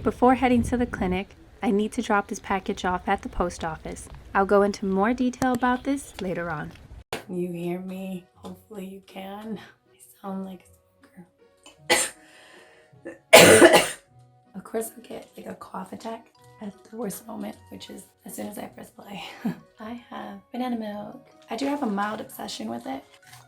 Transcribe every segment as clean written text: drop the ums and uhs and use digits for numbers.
Before heading to the clinic, I need to drop this package off at the post office. I'll go into more detail about this later on. You hear me? Hopefully you can. I sound like a smoker. Of course I'll get like a cough attack at the worst moment, which is as soon as I press play. I have banana milk. I do have a mild obsession with it.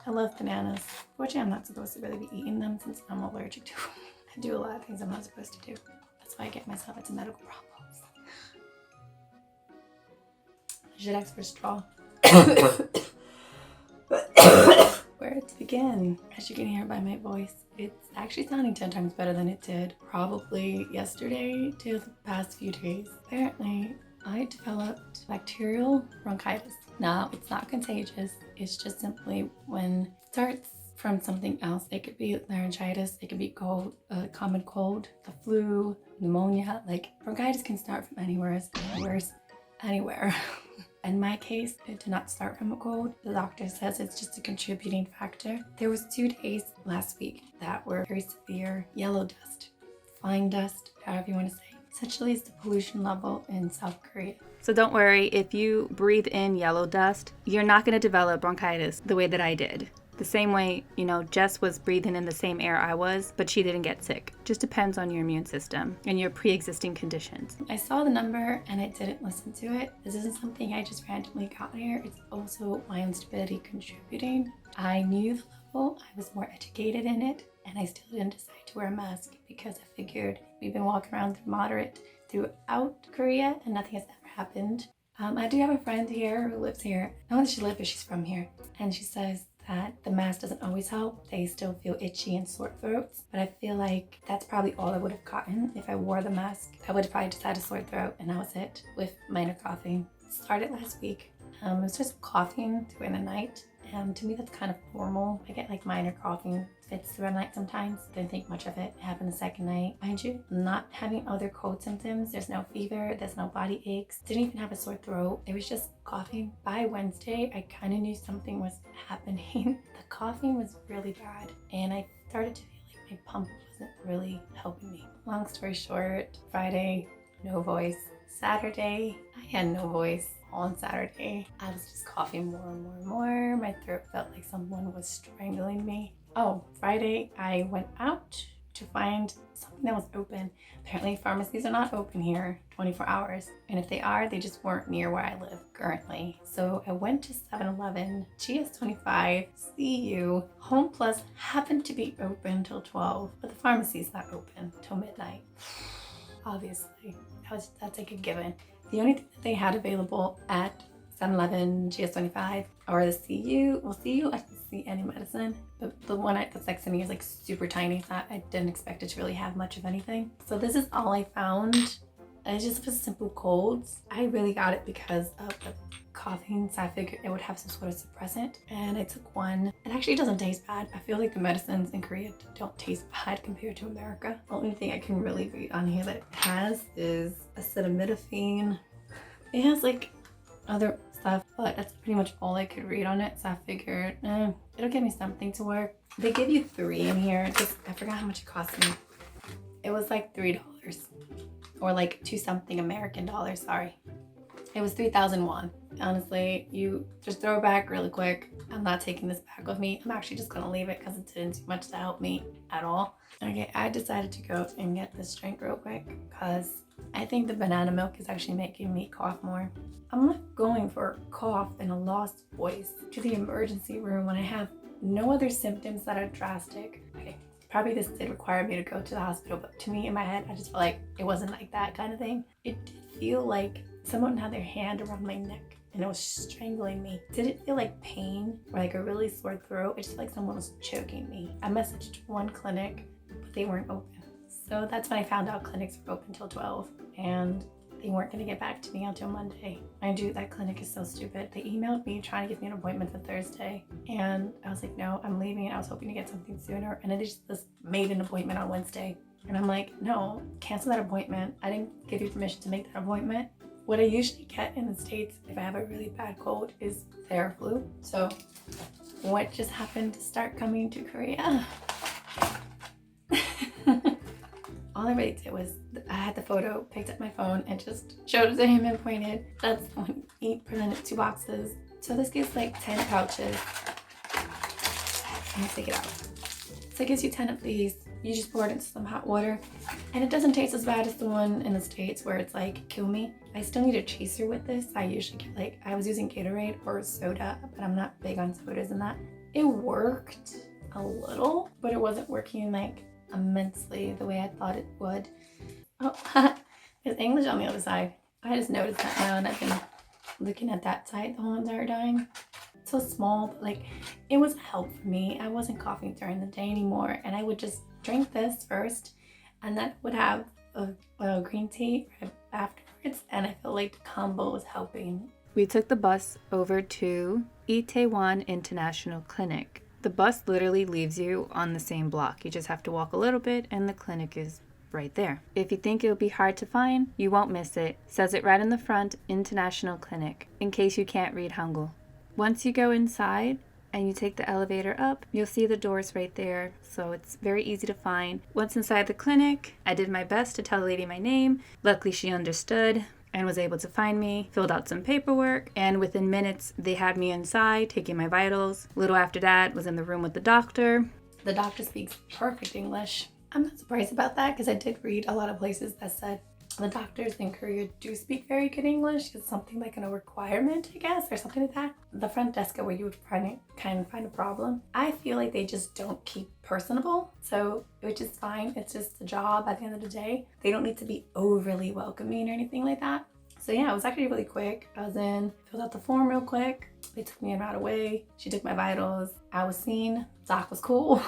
I love bananas. Fortunately, I'm not supposed to really be eating them since I'm allergic to them. I do a lot of things I'm not supposed to do. That's why I get myself into medical problems. I should ask for a straw. Where to begin? As you can hear by my voice, it's actually sounding 10 times better than it did probably yesterday to the past few days. Apparently, I developed bacterial bronchitis. Now, it's not contagious. It's just simply when it starts from something else. It could be laryngitis, it could be cold, common cold, the flu, pneumonia. Like bronchitis can start from anywhere. In my case, it did not start from a cold. The doctor says it's just a contributing factor. There was 2 days last week that were very severe yellow dust, flying dust, however you want to say. Essentially, it's the pollution level in South Korea. So don't worry, if you breathe in yellow dust, you're not going to develop bronchitis the way that I did. The same way, Jess was breathing in the same air I was, but she didn't get sick. Just depends on your immune system and your pre-existing conditions. I saw the number and it didn't listen to it. This isn't something I just randomly got here. It's also my instability contributing. I knew the level, I was more educated in it, and I still didn't decide to wear a mask because I figured we've been walking around moderate throughout Korea and nothing has ever happened. I do have a friend here who lives here. Not that she lives, but she's from here. And she says that the mask doesn't always help. They still feel itchy and sore throats. But I feel like that's probably all I would have gotten if I wore the mask. I would have probably just had a sore throat and that was it, with minor coughing. It started last week. It was just coughing during the night. And to me, that's kind of normal. I get like minor coughing fits through the night sometimes. Didn't think much of it. It happened the second night. Mind you, not having other cold symptoms. There's no fever. There's no body aches. Didn't even have a sore throat. It was just coughing. By Wednesday, I kind of knew something was happening. The coughing was really bad. And I started to feel like my pump wasn't really helping me. Long story short, Friday, no voice. Saturday, I had no voice. On Saturday, I was just coughing more and more and more. My throat felt like someone was strangling me. Oh, Friday, I went out to find something that was open. Apparently, pharmacies are not open here 24 hours. And if they are, they just weren't near where I live currently. So I went to 7-Eleven, GS25, CU, Home Plus happened to be open till 12, but the pharmacy's not open till midnight. Obviously, that's like a given. The only thing that they had available at 7-Eleven, GS25, or the CU. Well, CU, I didn't see any medicine. The one that's next to me is like super tiny, so I didn't expect it to really have much of anything. So this is all I found. It's just for simple colds. I really got it because of the coughing, so I figured it would have some sort of suppressant. And I took one. It actually doesn't taste bad. I feel like the medicines in Korea don't taste bad compared to America. The only thing I can really read on here that it has is acetaminophen. It has like other stuff, but that's pretty much all I could read on it. So I figured, it'll give me something to work. They give you 3 in here. I forgot how much it cost me. It was like $3 or like 2 something American dollars. Sorry. It was 3,000 won. Honestly, you just throw it back really quick. I'm not taking this back with me. I'm actually just gonna leave it because it didn't do much to help me at all. Okay, I decided to go and get this drink real quick because I think the banana milk is actually making me cough more. I'm not going for a cough and a lost voice to the emergency room when I have no other symptoms that are drastic. Okay, probably this did require me to go to the hospital, but to me in my head, I just felt like it wasn't like that kind of thing. It did feel like someone had their hand around my neck and it was strangling me. Did it feel like pain or like a really sore throat? It just felt like someone was choking me. I messaged one clinic, but they weren't open. So that's when I found out clinics were open till 12 and they weren't gonna get back to me until Monday. Mind you, that clinic is so stupid. They emailed me trying to get me an appointment for Thursday and I was like, no, I'm leaving and I was hoping to get something sooner. And then they just made an appointment on Wednesday. And I'm like, no, cancel that appointment. I didn't give you permission to make that appointment. What I usually get in the States if I have a really bad cold is Theraflu. So what just happened to start coming to Korea? All I really did was I had the photo, picked up my phone and just showed it to him and pointed. That's when he presented 2 boxes. So this gives like 10 pouches. Let me take it out. So it gives you 10 of these. You just pour it into some hot water. And it doesn't taste as bad as the one in the States where it's like, kill me. I still need a chaser with this. I usually get like, I was using Gatorade or soda, but I'm not big on sodas and that. It worked a little, but it wasn't working like immensely the way I thought it would. Oh, there's English on the other side. I just noticed that now and I've been looking at that side the whole entire time. It's so small, but like it was a help for me. I wasn't coughing during the day anymore, and I would just drink this first and then would have a green tea right afterwards, and I felt like the combo was helping. We took the bus over to Itaewon International Clinic. The bus literally leaves you on the same block. You just have to walk a little bit and the clinic is right there. If you think it'll be hard to find, you won't miss it. Says it right in the front, International Clinic, in case you can't read Hangul. Once you go inside and you take the elevator up, you'll see the doors right there, so it's very easy to find. Once inside the clinic, I did my best to tell the lady my name. Luckily, she understood and was able to find me, filled out some paperwork, and within minutes, they had me inside, taking my vitals. A little after that, was in the room with the doctor. The doctor speaks perfect English. I'm not surprised about that because I did read a lot of places that said the doctors in Korea do speak very good English. It's something like a requirement, I guess, or something like that. The front desk where you would kind of find a problem. I feel like they just don't keep personable, so which is fine. It's just a job at the end of the day. They don't need to be overly welcoming or anything like that. So yeah, it was actually really quick. I was in, filled out the form real quick. They took me right away. She took my vitals. I was seen. Doc was cool.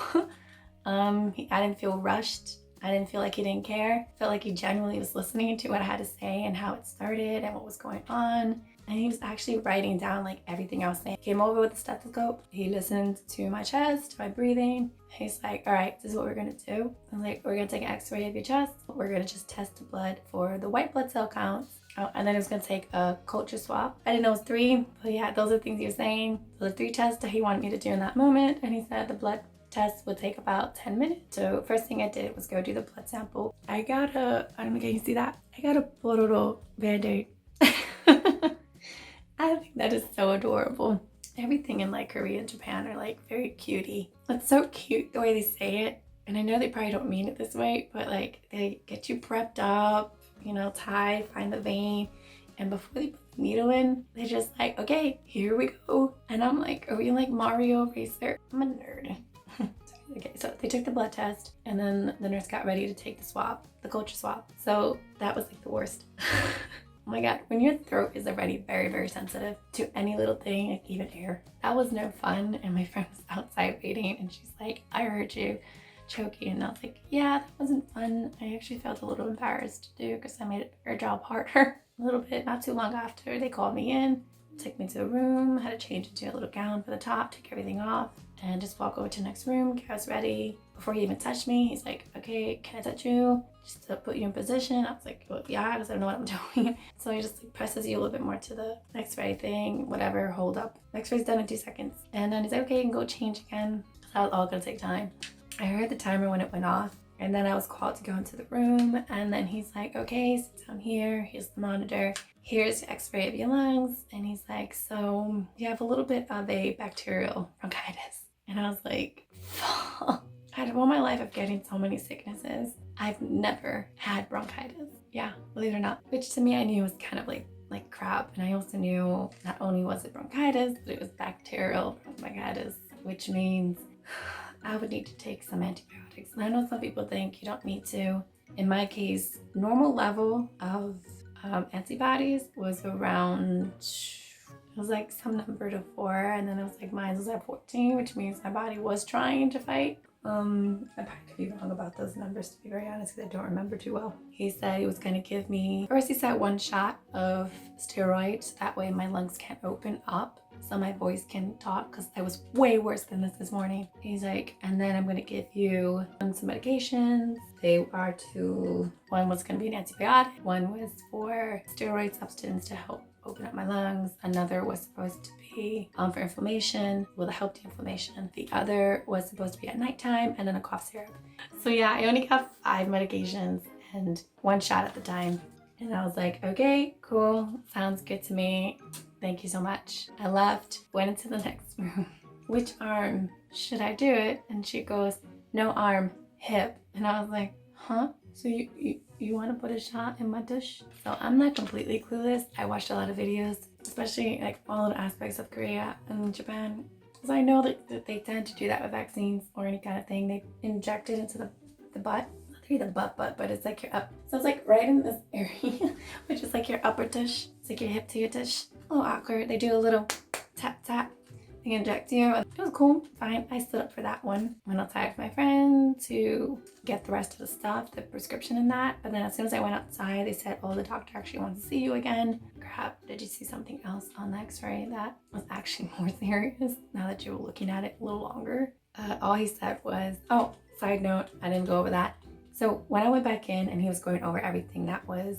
I didn't feel rushed. I didn't feel like he didn't care. I felt like he genuinely was listening to what I had to say and how it started and what was going on. And he was actually writing down like everything I was saying. He came over with the stethoscope. He listened to my chest, my breathing. He's like, all right, this is what we're gonna do. I'm like, we're gonna take an x-ray of your chest. We're gonna just test the blood for the white blood cell counts. Oh, and then he was gonna take a culture swab. I didn't know it was 3, but yeah, those are the things he was saying. So the 3 tests that he wanted me to do in that moment. And he said the blood test would take about 10 minutes. So first thing I did was go do the blood sample. I don't know, can you see that? I got a Pororo Band-Aid. I think that is so adorable. Everything in like Korea and Japan are like very cutie. It's so cute the way they say it. And I know they probably don't mean it this way, but like they get you prepped up, you know, tie, find the vein. And before they put the needle in, they're just like, okay, here we go. And I'm like, are we like Mario Racer? I'm a nerd. Okay, so they took the blood test and then the nurse got ready to take the swab, the culture swab. So that was like the worst. Oh my God, when your throat is already very, very sensitive to any little thing, like even air, that was no fun. And my friend was outside waiting and she's like, I heard you choking. And I was like, yeah, that wasn't fun. I actually felt a little embarrassed to do because I made her job harder a little bit. Not too long after, they called me in, took me to a room, had to change into a little gown for the top, took everything off, and just walk over to the next room, get us ready. Before he even touched me, he's like, okay, can I touch you? Just to put you in position. I was like, well, yeah, because I don't know what I'm doing. So he just like presses you a little bit more to the x-ray thing, whatever, hold up. X-ray's done in 2 seconds. And then he's like, okay, you can go change again. That was all gonna take time. I heard the timer when it went off. And then I was called to go into the room. And then he's like, okay, sit down here. Here's the monitor. Here's the x-ray of your lungs. And he's like, so you have a little bit of a bacterial bronchitis. And I was like, fuck. Out of all my life of getting so many sicknesses, I've never had bronchitis. Yeah, believe it or not. Which to me, I knew was kind of like crap. And I also knew not only was it bronchitis, but it was bacterial bronchitis, which means I would need to take some antibiotics. And I know some people think you don't need to. In my case, normal level of antibodies was around, it was like some number to 4, and then it was like mine was at 14, which means my body was trying to fight. I probably could be wrong about those numbers, to be very honest, because I don't remember too well. He said he was going to give me, first he said 1 shot of steroids, that way my lungs can't open up so my voice can talk, because I was way worse than this morning. He's like, and then I'm going to give you some medications. They are one was going to be an antibiotic, one was for steroid substance to help open up my lungs. Another was supposed to be for inflammation, will help the inflammation. The other was supposed to be at nighttime, and then a cough syrup. So yeah, I only got 5 medications, and 1 shot at the time. And I was like, okay, cool, sounds good to me. Thank you so much. I left, went into the next room. Which arm should I do it? And she goes, no arm, hip. And I was like, huh? So you want to put a shot in my dish? So I'm not completely clueless. I watched a lot of videos, especially like all the aspects of Korea and Japan. Because I know that they tend to do that with vaccines or any kind of thing. They inject it into the butt. Not really the butt, but it's like your up. So it's like right in this area, which is like your upper dish. It's like your hip to your dish. A little awkward. They do a little tap tap. They inject you. It was cool, fine. I stood up for that one. Went outside with my friend to get the rest of the stuff, the prescription and that. But then as soon as I went outside, they said, oh, the doctor actually wants to see you again. Crap, did you see something else on the x-ray that was actually more serious now that you were looking at it a little longer? All he said was, oh, side note, I didn't go over that. So when I went back in and he was going over everything that was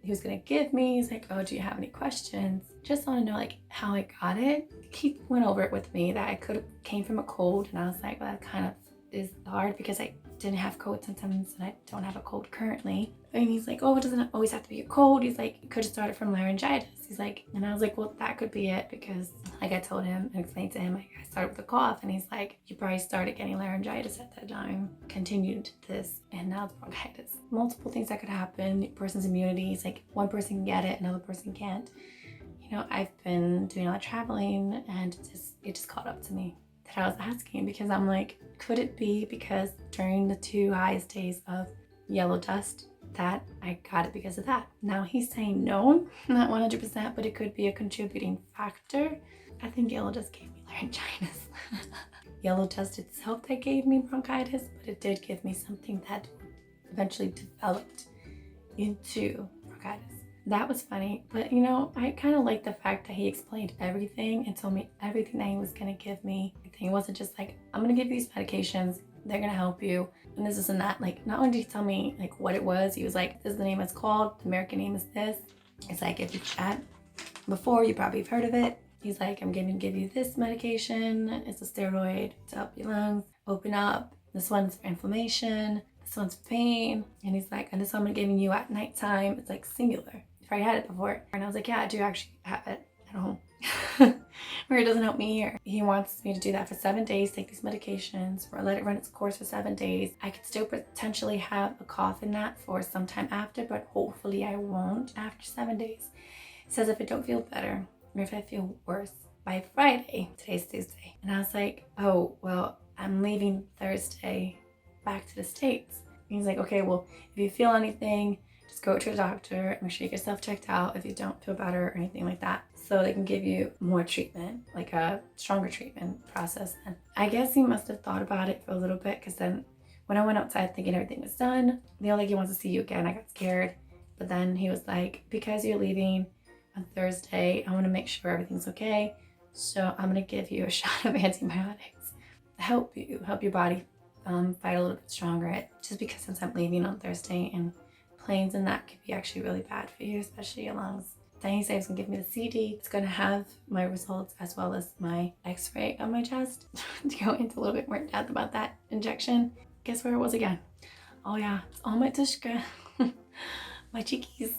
he was gonna give me, he's like, oh, do you have any questions? Just want to know like how I got it. He went over it with me that I could have came from a cold, and I was like, well, that kind of is hard because I didn't have cold symptoms and I don't have a cold currently. And he's like, oh, it doesn't always have to be a cold. He's like, it could have started from laryngitis. He's like, and I was like, well, that could be it, because like I told him and explained to him, like, I started with a cough, and he's like, you probably started getting laryngitis at that time, continued this, and now it's bronchitis. Multiple things that could happen. Person's immunity is like one person can get it, another person can't. You know, I've been doing a lot of traveling, and it just caught up to me that I was asking, because I'm like, could it be because during the 2 highest days of yellow dust that I got it because of that? Now he's saying no, not 100%, but it could be a contributing factor. I think yellow dust gave me laryngitis. Yellow dust itself that gave me bronchitis, but it did give me something that eventually developed into bronchitis. That was funny, but you know, I kind of like the fact that he explained everything and told me everything that he was gonna give me. It wasn't just like, I'm gonna give you these medications, they're gonna help you, and this and that. Like, not only did he tell me like what it was, he was like, this is the name it's called, the American name is this. It's like, if you've had before, you probably have heard of it. He's like, I'm gonna give you this medication, it's a steroid to help your lungs open up. This one's for inflammation, this one's for pain. And he's like, and this one I'm giving you at nighttime. It's like singular. If I had it before. And I was like, yeah, I do actually have it at home. Where it doesn't help me here. He wants me to do that for 7 days, take these medications, or let it run its course for 7 days. I could still potentially have a cough in that for some time after, but hopefully I won't after 7 days. It says if I don't feel better, or if I feel worse by Friday, today's Tuesday. And I was like, oh, well, I'm leaving Thursday back to the States. And he's like, okay, well, if you feel anything, just go to a doctor, make sure you get yourself checked out if you don't feel better or anything like that, so they can give you more treatment, like a stronger treatment process. And I guess he must have thought about it for a little bit, because then when I went outside thinking everything was done, they were like, he wants to see you again. I got scared. But then he was like, because you're leaving on Thursday, I want to make sure everything's okay. So I'm going to give you a shot of antibiotics. Help your body fight a little bit stronger. Just because since I'm leaving on Thursday, and planes and that could be actually really bad for you, especially your lungs. Then he said he's gonna give me the CD. It's gonna have my results as well as my x-ray on my chest. To go into a little bit more depth about that injection. Guess where it was again? Oh yeah, it's all my tushka. My cheekies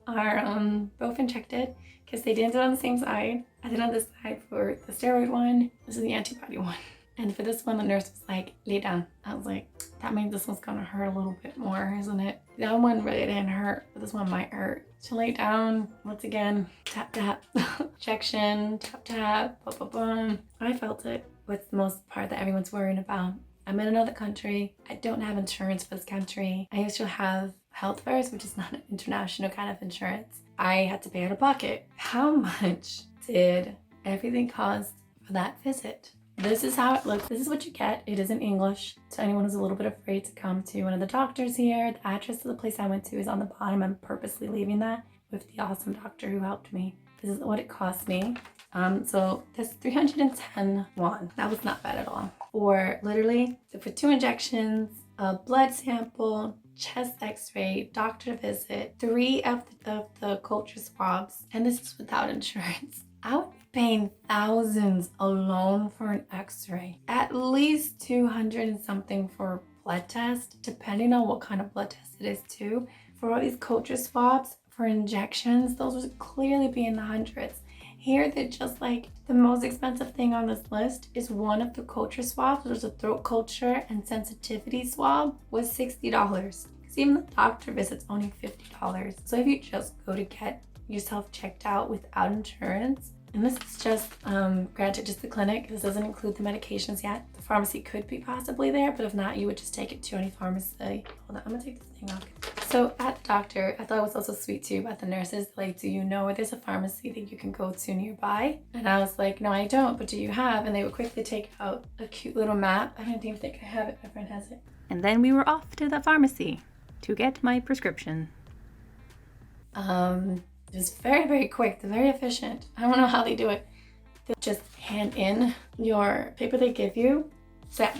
are both injected, because they didn't do it on the same side. I did it on this side for the steroid one. This is the antibody one. And for this one, the nurse was like, lay down. I was like, that means this one's gonna hurt a little bit more, isn't it? That one really didn't hurt, but this one might hurt. So lay down, once again, tap, tap, injection, tap, tap, boom, boom, boom. I felt it. What's the most part that everyone's worrying about? I'm in another country. I don't have insurance for this country. I used to have health first, which is not an international kind of insurance. I had to pay out of pocket. How much did everything cost for that visit? This is how it looks. This is what you get. It is in English. So anyone who's a little bit afraid to come to one of the doctors here, the address of the place I went to is on the bottom. I'm purposely leaving that with the awesome doctor who helped me. This is what it cost me. So this 310 won. That was not bad at all. For literally, for 2 injections, a blood sample, chest x-ray, doctor visit, 3 of the culture swabs, and this is without insurance. I would be paying thousands alone for an x-ray. At least 200 and something for blood test, depending on what kind of blood test it is too. For all these culture swabs, for injections, those would clearly be in the hundreds. Here, they're just like, the most expensive thing on this list is one of the culture swabs. There's a throat culture and sensitivity swab was $60. Because even the doctor visit's only $50. So if you just go to get yourself checked out without insurance, and this is just, granted, just the clinic. This doesn't include the medications yet. The pharmacy could be possibly there, but if not, you would just take it to any pharmacy. Hold on, I'm gonna take this thing off. So at the doctor, I thought it was also sweet too about the nurses. Like, do you know where there's a pharmacy that you can go to nearby? And I was like, no, I don't, but do you have? And they would quickly take out a cute little map. I don't even think I have it. My friend has it. And then we were off to the pharmacy to get my prescription. Just very, very quick. They're very efficient. I don't know how they do it. They just hand in your paper they give you. So yeah,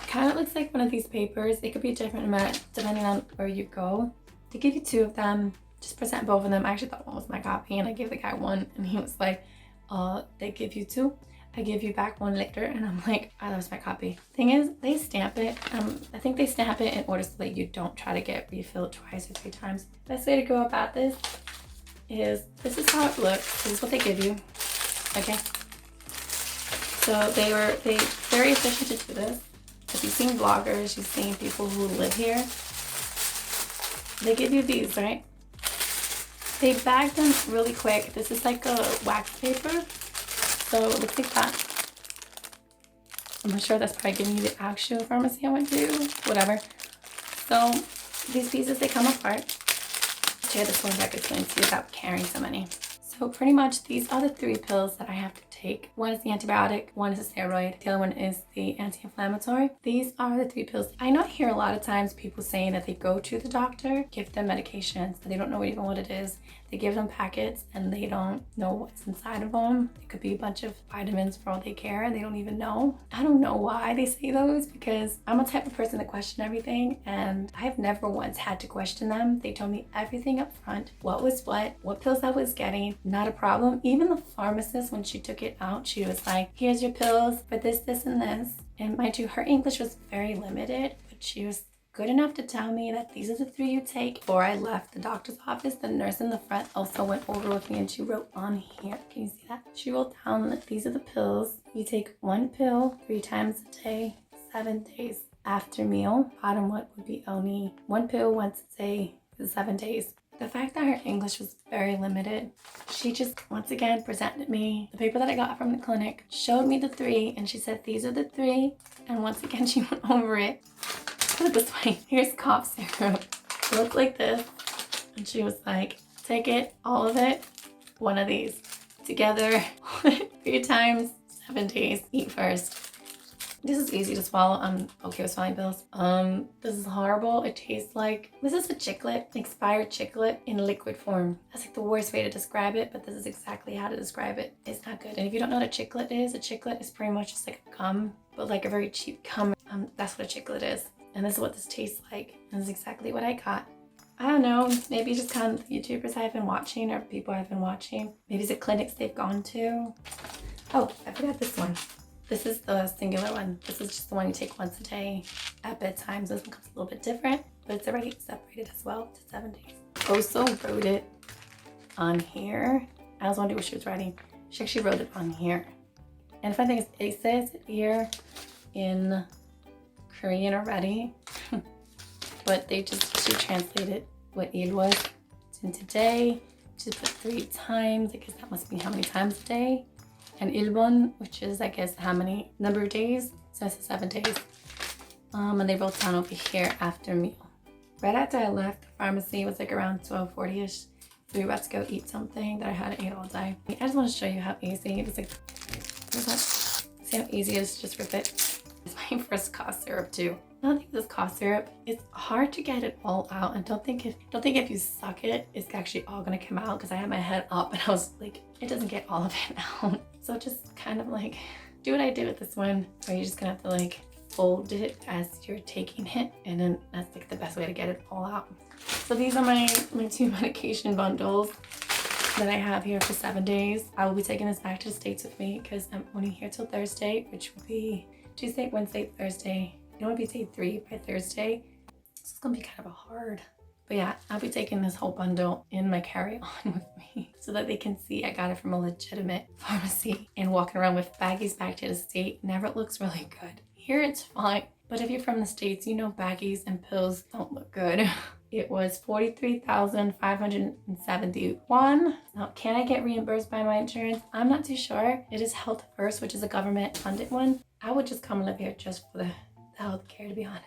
kind of looks like one of these papers. It could be a different amount depending on where you go. They give you two of them. Just present both of them. I actually thought one was my copy and I gave the guy one and he was like, they give you two. I give you back one later. And I'm like, oh, that was my copy. Thing is, they stamp it. I think they stamp it in order so that you don't try to get refilled twice or 3 times. Best way to go about this is, this is how it looks. This is what they give you. Okay. So they're very efficient to do this. If you've seen vloggers, you've seen people who live here, they give you these, right? They bag them really quick. This is like a wax paper. So it looks like that. I'm not sure that's probably giving you the actual pharmacy I went to, whatever. So these pieces, they come apart. Share this one back explain to you without carrying so many. So pretty much these are the 3 pills that I have to take. One is the antibiotic, one is the steroid, the other one is the anti-inflammatory. These are the 3 pills. I know I hear a lot of times people saying that they go to the doctor, give them medications, but they don't know even what it is. They give them packets and they don't know what's inside of them. It could be a bunch of vitamins for all they care and they don't even know. I don't know why they say those because I'm a type of person that question everything and I've never once had to question them. They told me everything up front, what was what pills I was getting, not a problem. Even the pharmacist, when she took it out, she was like, here's your pills for this, this, and this. And mind you, her English was very limited, but she was good enough to tell me that these are the 3 you take. Before I left the doctor's office, the nurse in the front also went over with me and she wrote on here. Can you see that? She wrote down that these are the pills. You take 1 pill 3 times a day, 7 days after meal. Bottom one would be only 1 pill once a day for 7 days. The fact that her English was very limited, she just once again presented me the paper that I got from the clinic, showed me the 3, and she said, these are the 3. And once again, she went over it. Put it this way, here's cough syrup. It looked like this. And she was like, take it, all of it, one of these. Together, 3 times, 7 days, eat first. This is easy to swallow. I'm okay with swallowing pills. This is horrible. It tastes like, this is a chiclet, expired chiclet in liquid form. That's like the worst way to describe it, but this is exactly how to describe it. It's not good. And if you don't know what a chiclet is pretty much just like a gum, but like a very cheap gum. That's what a chiclet is. And this is what this tastes like. And this is exactly what I got. I don't know, maybe just kind of the YouTubers I've been watching or people I've been watching. Maybe it's the clinics they've gone to. Oh, I forgot this one. This is the singular one. This is just the one you take once a day at bedtime. So this one comes a little bit different, but it's already separated as well to 7 days. Also wrote it on here. I was wondering what she was writing. She actually wrote it on here. And the funny thing is, it says it here in Korean already, but she translated what il was in today. She put 3 times. I guess that must be how many times a day. And ilbon, which is, I guess, how many number of days. So it's 7 days. And they wrote down over here after meal. Right after I left the pharmacy, it was like around 12:40ish. So we were about to go eat something that I hadn't ate all day. I just want to show you how easy it was. Like, see how easy it is to just rip it. It's my first cough syrup too. Another thing with this cough syrup, it's hard to get it all out, and don't think if you suck it, it's actually all gonna come out, because I had my head up and I was like, it doesn't get all of it out. So just kind of like do what I did with this one, where you're just gonna have to like fold it as you're taking it, and then that's like the best way to get it all out. So these are my 2 medication bundles that I have here for 7 days. I will be taking this back to the States with me because I'm only here till Thursday, which will be Tuesday, Wednesday, Thursday, It would be day 3 by Thursday. So it's gonna be kind of a hard. But yeah, I'll be taking this whole bundle in my carry-on with me so that they can see I got it from a legitimate pharmacy. And walking around with baggies back to the state never looks really good. Here it's fine, but if you're from the States, you know baggies and pills don't look good. It was 43,571. Now, can I get reimbursed by my insurance? I'm not too sure. It is Health First, which is a government funded one. I would just come live here just for the health care, to be honest.